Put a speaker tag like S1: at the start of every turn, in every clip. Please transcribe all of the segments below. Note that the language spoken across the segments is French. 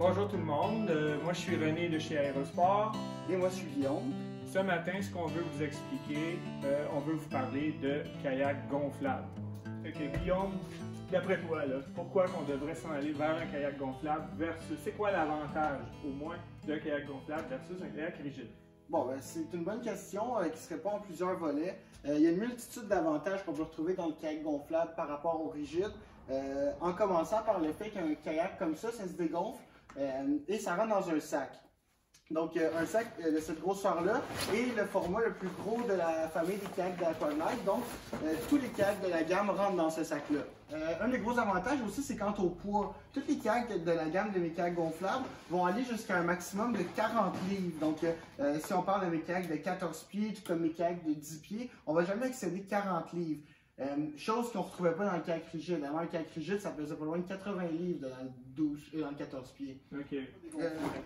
S1: Bonjour tout le monde, moi je suis René de chez Aérosport.
S2: Et moi je suis Guillaume.
S1: Ce matin, ce qu'on veut vous expliquer, on veut vous parler de kayak gonflable. Fait que Guillaume, d'après toi, là, pourquoi qu'on devrait s'en aller vers un kayak gonflable versus, c'est quoi l'avantage au moins d'un kayak gonflable versus un kayak rigide?
S2: Bon, c'est une bonne question qui se répond en plusieurs volets. Il y a une multitude d'avantages qu'on peut retrouver dans le kayak gonflable par rapport au rigide. En commençant par le fait qu'un kayak comme ça se dégonfle et ça rentre dans un sac. Donc, un sac de cette grosseur-là est le format le plus gros de la famille des kayaks d'Aquanite. Donc, tous les kayaks de la gamme rentrent dans ce sac-là. Un des gros avantages aussi, c'est quant au poids. Tous les kayaks de la gamme de mes kayaks gonflables vont aller jusqu'à un maximum de 40 livres. Donc, si on parle de mes kayaks de 14 pieds, tout comme mes kayaks de 10 pieds, on ne va jamais excéder 40 livres. Chose qu'on ne retrouvait pas dans le kayak rigide. Avant le kayak rigide, ça pesait pas loin de 80 livres dans le 12 et dans le 14 pieds.
S1: OK.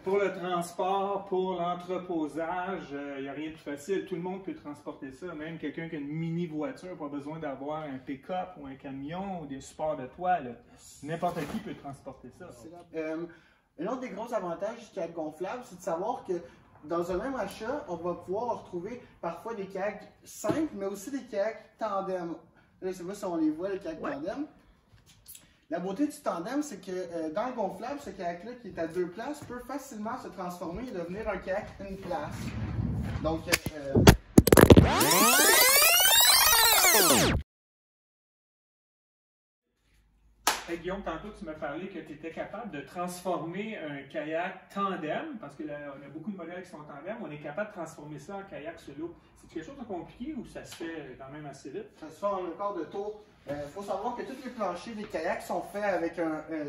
S1: Pour le transport, pour l'entreposage, il n'y a rien de plus facile. Tout le monde peut transporter ça. Même quelqu'un qui a une mini-voiture, pas besoin d'avoir un pick-up ou un camion ou des supports de toile. N'importe qui peut transporter ça.
S2: Un autre des gros avantages du kayak gonflable, c'est de savoir que dans un même achat, on va pouvoir retrouver parfois des kayaks simples, mais aussi des kayaks tandem. Je ne sais pas si on les voit, les kayaks tandem. La beauté du tandem, c'est que dans le gonflable, ce kayak-là qui est à deux places peut facilement se transformer et devenir un kayak une place. Donc,
S1: Hey Guillaume, tantôt tu m'as parlé que tu étais capable de transformer un kayak tandem, parce que là, on a beaucoup de modèles qui sont tandem, on est capable de transformer ça en kayak solo. C'est quelque chose de compliqué ou ça se fait quand même assez vite?
S2: Ça se fait en un quart de tour. Il faut savoir que tous les planchers des kayaks sont faits avec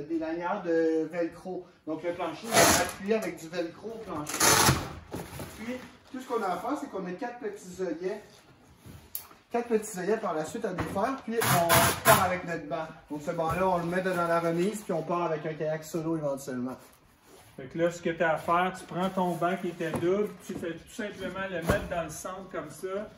S2: des lanières de velcro. Donc le plancher est appuyé avec du velcro au plancher. Puis tout ce qu'on a à faire, c'est qu'on a quatre petits œillets par la suite à défaire, puis on part avec notre banc. Donc ce banc-là, on le met dans la remise, puis on part avec un kayak solo éventuellement.
S1: Fait que là, ce que tu as à faire, tu prends ton banc qui était double, tu fais tout simplement le mettre dans le centre comme ça,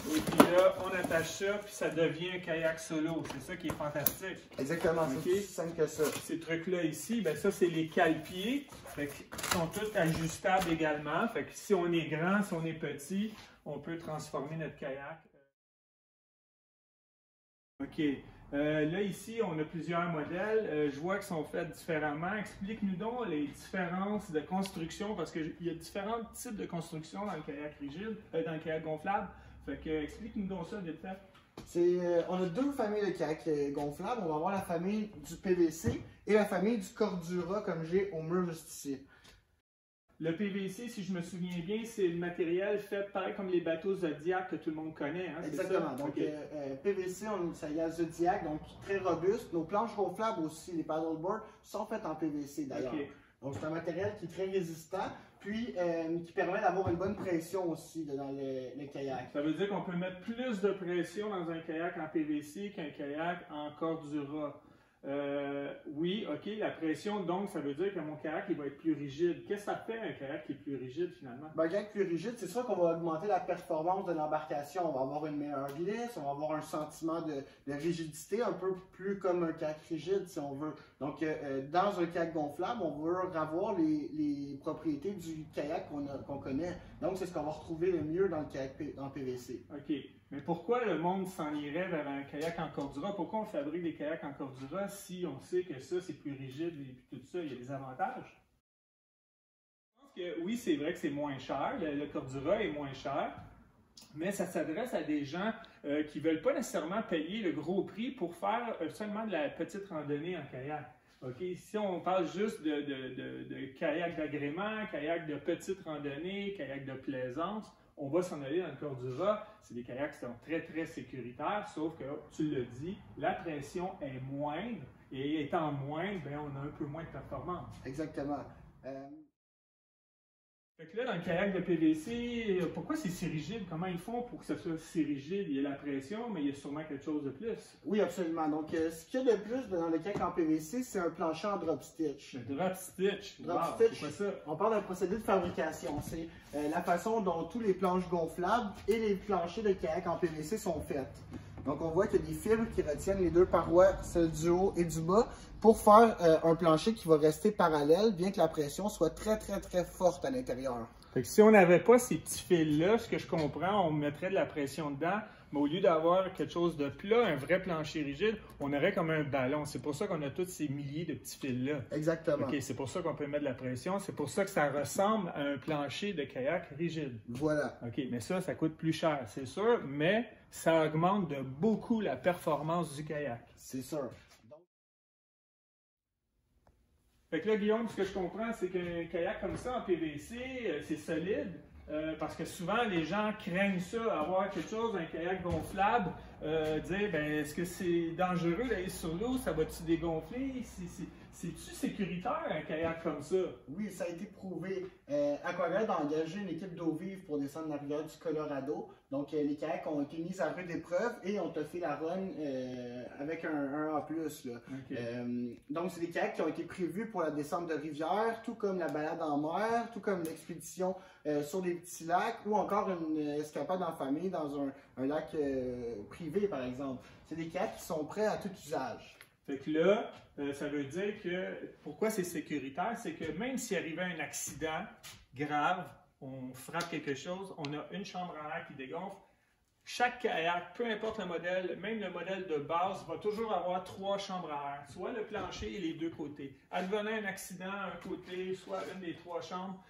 S1: et puis là, on attache ça, puis ça devient un kayak solo. C'est ça qui est fantastique.
S2: Exactement,
S1: okay.
S2: C'est aussi simple que ça.
S1: Ces trucs-là ici, ben ça, c'est les cale-pieds. Fait qu'ils sont tous ajustables également. Fait que si on est grand, si on est petit, on peut transformer notre kayak. OK. Là, ici, on a plusieurs modèles. Je vois qu'ils sont faits différemment. Explique-nous donc les différences de construction, parce qu'il y a différents types de construction dans le kayak rigide, dans le kayak gonflable. Fait que, explique-nous donc ça vite fait.
S2: On a deux familles de kayaks gonflables. On va avoir la famille du PVC et la famille du Cordura, comme j'ai au mur juste ici.
S1: Le PVC, si je me souviens bien, c'est le matériel fait pareil comme les bateaux Zodiac que tout le monde connaît. Hein,
S2: exactement. Donc, okay. PVC, il y a Zodiac, donc très robuste. Nos planches gonflables aussi, les paddleboards, sont faites en PVC d'ailleurs. Okay. Donc, c'est un matériel qui est très résistant, puis qui permet d'avoir une bonne pression aussi dans le kayak.
S1: Ça veut dire qu'on peut mettre plus de pression dans un kayak en PVC qu'un kayak en Cordura. Oui, ok, la pression, donc, ça veut dire que mon kayak il va être plus rigide. Qu'est-ce que ça fait un kayak qui est plus rigide finalement?
S2: Ben, un kayak plus rigide, c'est sûr qu'on va augmenter la performance de l'embarcation. On va avoir une meilleure glisse, on va avoir un sentiment de rigidité, un peu plus comme un kayak rigide si on veut. Donc, dans un kayak gonflable, on veut avoir les propriétés du kayak qu'on connaît. Donc, c'est ce qu'on va retrouver le mieux dans le kayak en PVC.
S1: Ok. Mais pourquoi le monde s'en irait vers un kayak en Cordura? Pourquoi on fabrique des kayaks en Cordura si on sait que ça, c'est plus rigide et tout ça, il y a des avantages? Je pense que oui, c'est vrai que c'est moins cher, le Cordura est moins cher, mais ça s'adresse à des gens qui ne veulent pas nécessairement payer le gros prix pour faire seulement de la petite randonnée en kayak. Okay? Si on parle juste de kayak d'agrément, kayak de petite randonnée, kayak de plaisance, on va s'en aller dans le Cordura. C'est des kayaks qui sont très, très sécuritaires, sauf que, tu l'as dit, la pression est moindre, et étant moindre, bien, on a un peu moins de performance.
S2: Exactement.
S1: Fait que là, dans le kayak de PVC, pourquoi c'est si rigide? Comment ils font pour que ça soit si rigide? Il y a la pression, mais il y a sûrement quelque chose de plus.
S2: Oui, absolument. Donc, ce qu'il y a de plus dans le kayak en PVC, c'est un plancher en drop stitch.
S1: Le drop stitch?
S2: Drop stitch, c'est quoi ça? On parle d'un procédé de fabrication. C'est la façon dont tous les planches gonflables et les planchers de kayak en PVC sont faites. Donc on voit qu'il y a des fibres qui retiennent les deux parois, celle du haut et du bas, pour faire un plancher qui va rester parallèle, bien que la pression soit très forte à l'intérieur.
S1: Fait que si on n'avait pas ces petits fils-là, ce que je comprends, on mettrait de la pression dedans, mais au lieu d'avoir quelque chose de plat, un vrai plancher rigide, on aurait comme un ballon. C'est pour ça qu'on a tous ces milliers de petits fils-là.
S2: Exactement.
S1: OK, c'est pour ça qu'on peut mettre de la pression. C'est pour ça que ça ressemble à un plancher de kayak rigide.
S2: Voilà.
S1: OK, mais ça coûte plus cher, c'est sûr, mais ça augmente de beaucoup la performance du kayak.
S2: C'est sûr.
S1: Fait que là, Guillaume, ce que je comprends, c'est qu'un kayak comme ça en PVC, c'est solide. Parce que souvent, les gens craignent ça, avoir quelque chose, un kayak gonflable, dire, ben, est-ce que c'est dangereux d'aller sur l'eau, ça va-tu dégonfler? C'est-tu sécuritaire, un kayak comme ça?
S2: Oui, ça a été prouvé. Aquarelle a engagé une équipe d'eau vive pour descendre la rivière du Colorado. Donc, les kayaks ont été mis à rude épreuve et ont fait la run avec un A+. Là.
S1: Okay.
S2: Donc, c'est des kayaks qui ont été prévus pour la descente de rivière, tout comme la balade en mer, tout comme l'expédition sur des petits lacs ou encore une escapade en famille dans un lac privé, par exemple. C'est des kayaks qui sont prêts à tout usage.
S1: Fait que là, ça veut dire que pourquoi c'est sécuritaire, c'est que même s'il arrivait un accident grave, on frappe quelque chose, on a une chambre à air qui dégonfle. Chaque kayak, peu importe le modèle, même le modèle de base, va toujours avoir 3 chambres à air, soit le plancher et les deux côtés. Advenant un accident, un côté, soit une des 3 chambres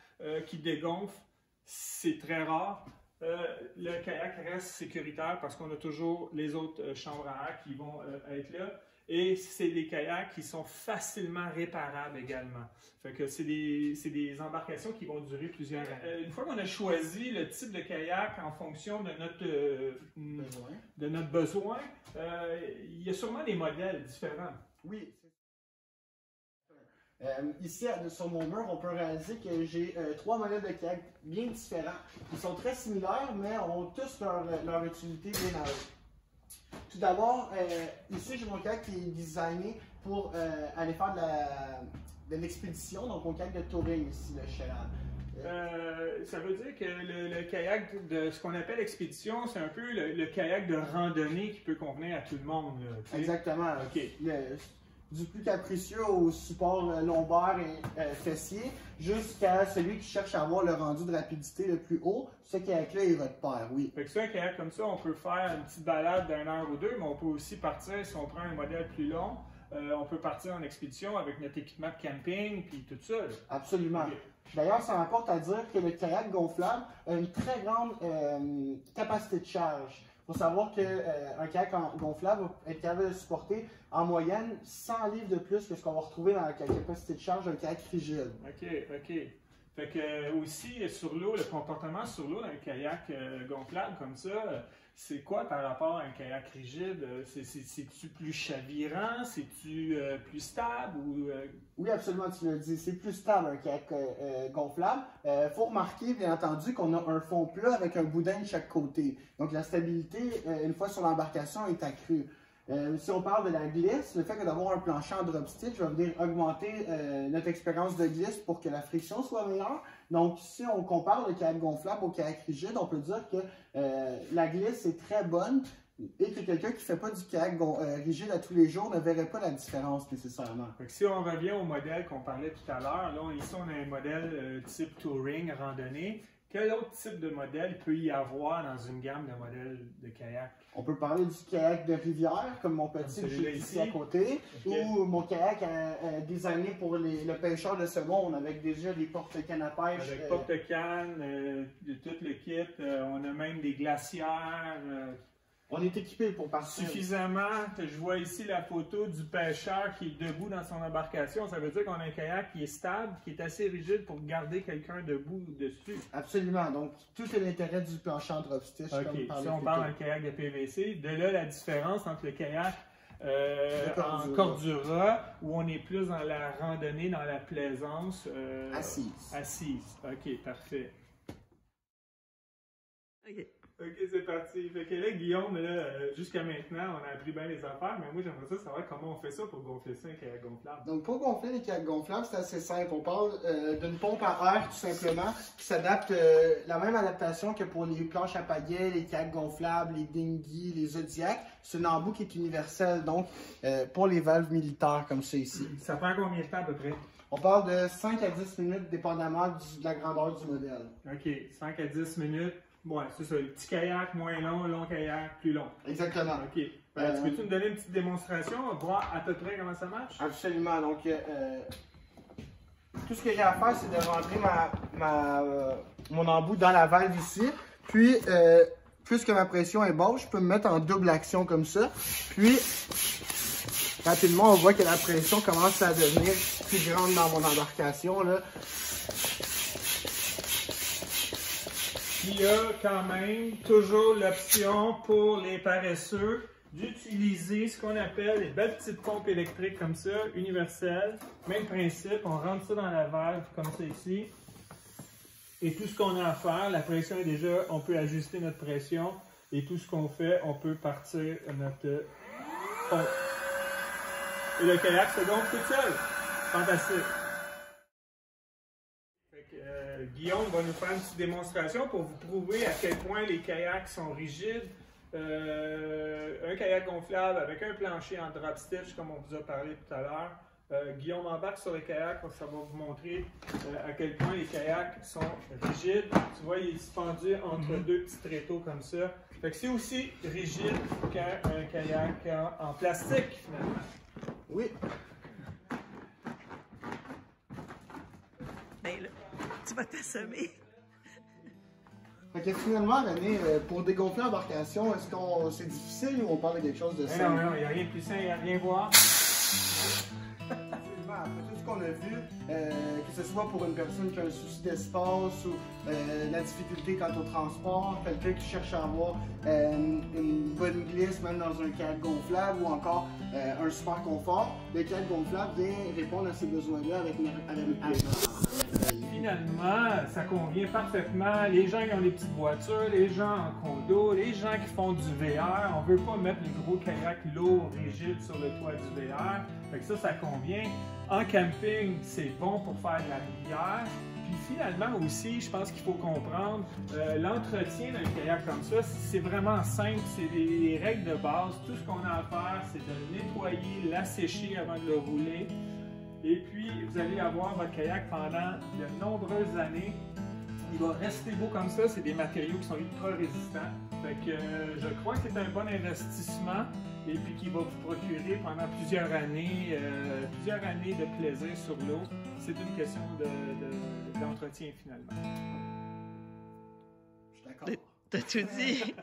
S1: qui dégonfle, c'est très rare. Le kayak reste sécuritaire parce qu'on a toujours les autres chambres à air qui vont être là. Et c'est des kayaks qui sont facilement réparables également. Fait que c'est des embarcations qui vont durer plusieurs années. Une fois qu'on a choisi le type de kayak en fonction de notre besoin, il y a sûrement des modèles différents.
S2: Oui. Ici, sur mon mur, on peut réaliser que j'ai 3 modèles de kayak bien différents. Ils sont très similaires, mais ont tous leur utilité bien à eux. Tout d'abord, ici, j'ai mon kayak qui est designé pour aller faire de l'expédition, donc mon kayak de touring ici, le Cheran.
S1: Ça veut dire que le kayak de ce qu'on appelle expédition, c'est un peu le kayak de randonnée qui peut convenir à tout le monde. Là,
S2: exactement.
S1: Okay.
S2: Du plus capricieux au support lombaire et fessier, jusqu'à celui qui cherche à avoir le rendu de rapidité le plus haut. Ce kayak-là est votre père, oui.
S1: Fait que ça, un kayak comme ça, on peut faire une petite balade d'1 heure ou 2, mais on peut aussi partir, si on prend un modèle plus long, on peut partir en expédition avec notre équipement de camping, puis tout ça. Là.
S2: Absolument.
S1: Okay.
S2: D'ailleurs, ça m'apporte à dire que le kayak gonflable a une très grande capacité de charge. Il faut savoir qu'un kayak gonflable va être capable de supporter en moyenne 100 livres de plus que ce qu'on va retrouver dans la capacité de charge d'un kayak rigide.
S1: OK. Fait que aussi, sur l'eau, le comportement sur l'eau d'un kayak gonflable comme ça, c'est quoi par rapport à un kayak rigide? C'est-tu plus chavirant? C'est-tu plus stable?
S2: Oui, absolument, tu l'as dit. C'est plus stable un kayak gonflable. Faut remarquer, bien entendu, qu'on a un fond plat avec un boudin de chaque côté. Donc la stabilité, une fois sur l'embarcation, est accrue. Si on parle de la glisse, le fait d'avoir un plancher en drop stitch va venir augmenter notre expérience de glisse pour que la friction soit meilleure. Donc, si on compare le kayak gonflable au kayak rigide, on peut dire que la glisse est très bonne et que quelqu'un qui ne fait pas du kayak rigide à tous les jours ne verrait pas la différence nécessairement.
S1: Fait que si on revient au modèle qu'on parlait tout à l'heure, là, ici on a un modèle type touring, randonnée. Quel autre type de modèle peut y avoir dans une gamme de modèles de kayak?
S2: On peut parler du kayak de rivière, comme mon petit que j'ai ici à côté, okay. Ou mon kayak designé pour le pêcheur de saumon, avec déjà des porte-cannes à pêche.
S1: Avec porte-cannes, tout le kit, on a même des glacières.
S2: On est équipé pour partir.
S1: Suffisamment. Je vois ici la photo du pêcheur qui est debout dans son embarcation. Ça veut dire qu'on a un kayak qui est stable, qui est assez rigide pour garder quelqu'un debout dessus.
S2: Absolument. Donc, tout est l'intérêt du plancher en drop stitch.
S1: OK. Si on parle d'un kayak de PVC, de là la différence entre le kayak en Cordura, où on est plus dans la randonnée, dans la plaisance.
S2: Assise.
S1: Assise. OK, parfait.
S3: OK.
S1: Ok, c'est parti. Fait que là, Guillaume, jusqu'à maintenant, on a appris bien les affaires, mais moi, j'aimerais ça savoir comment on fait ça pour gonfler ça, un kayak gonflable.
S2: Donc, pour gonfler les kayaks gonflables, c'est assez simple. On parle d'une pompe à air, tout simplement, qui s'adapte, la même adaptation que pour les planches à pagaie, les kayaks gonflables, les dinghies, les Zodiacs. C'est une embout qui est universelle, donc, pour les valves militaires, comme ça ici.
S1: Ça prend combien de temps à peu près?
S2: On parle de 5 à 10 minutes, dépendamment de la grandeur du modèle.
S1: Ok, 5 à 10 minutes. Ouais, c'est ça. Le petit kayak, moins long, long kayak, plus long.
S2: Exactement.
S1: Ok. Tu peux-tu nous donner une petite démonstration, voir à peu près comment ça marche?
S2: Absolument. Donc, tout ce que j'ai à faire, c'est de rentrer mon embout dans la valve ici. Puis, puisque ma pression est basse, je peux me mettre en double action comme ça. Puis, rapidement, on voit que la pression commence à devenir plus grande dans mon embarcation, là.
S1: Il y a quand même toujours l'option pour les paresseux d'utiliser ce qu'on appelle les belles petites pompes électriques comme ça, universelles. Même principe, on rentre ça dans la valve comme ça ici. Et tout ce qu'on a à faire, la pression est déjà, on peut ajuster notre pression. Et tout ce qu'on fait, on peut partir notre pompe. Et le kayak se gonfle tout seul. Fantastique. Guillaume va nous faire une petite démonstration pour vous prouver à quel point les kayaks sont rigides. Un kayak gonflable avec un plancher en drop stitch, comme on vous a parlé tout à l'heure. Guillaume embarque sur le kayak, ça va vous montrer à quel point les kayaks sont rigides. Tu vois, il est suspendu entre deux petits tréteaux comme ça. Fait que c'est aussi rigide qu'un kayak en plastique, finalement.
S2: Oui.
S3: Ben là, tu vas t'assommer.
S2: Fait que finalement, René, pour dégonfler l'embarcation, est-ce que c'est difficile ou on parle de quelque chose de simple?
S1: Non, il n'y a rien de plus simple, il n'y a rien à voir.
S2: Après tout ce qu'on a vu, que ce soit pour une personne qui a un souci d'espace ou la difficulté quant au transport, quelqu'un qui cherche à avoir une bonne glisse même dans un kayak gonflable ou encore un super confort, le kayak gonflable vient répondre à ces besoins-là avec
S1: Finalement, ça convient parfaitement. Les gens qui ont des petites voitures, les gens en condo, les gens qui font du VR, on ne veut pas mettre les gros kayaks lourds, rigides sur le toit du VR. Fait que ça convient. En camping, c'est bon pour faire de la rivière. Puis finalement aussi, je pense qu'il faut comprendre l'entretien d'un kayak comme ça, c'est vraiment simple, c'est des règles de base. Tout ce qu'on a à faire, c'est de le nettoyer, l'assécher avant de le rouler. Et puis, vous allez avoir votre kayak pendant de nombreuses années. Il va rester beau comme ça, c'est des matériaux qui sont ultra résistants. Fait que je crois que c'est un bon investissement et puis qui va vous procurer pendant plusieurs années de plaisir sur l'eau. C'est une question d'entretien finalement.
S2: Je suis d'accord.
S3: T'as tout dit.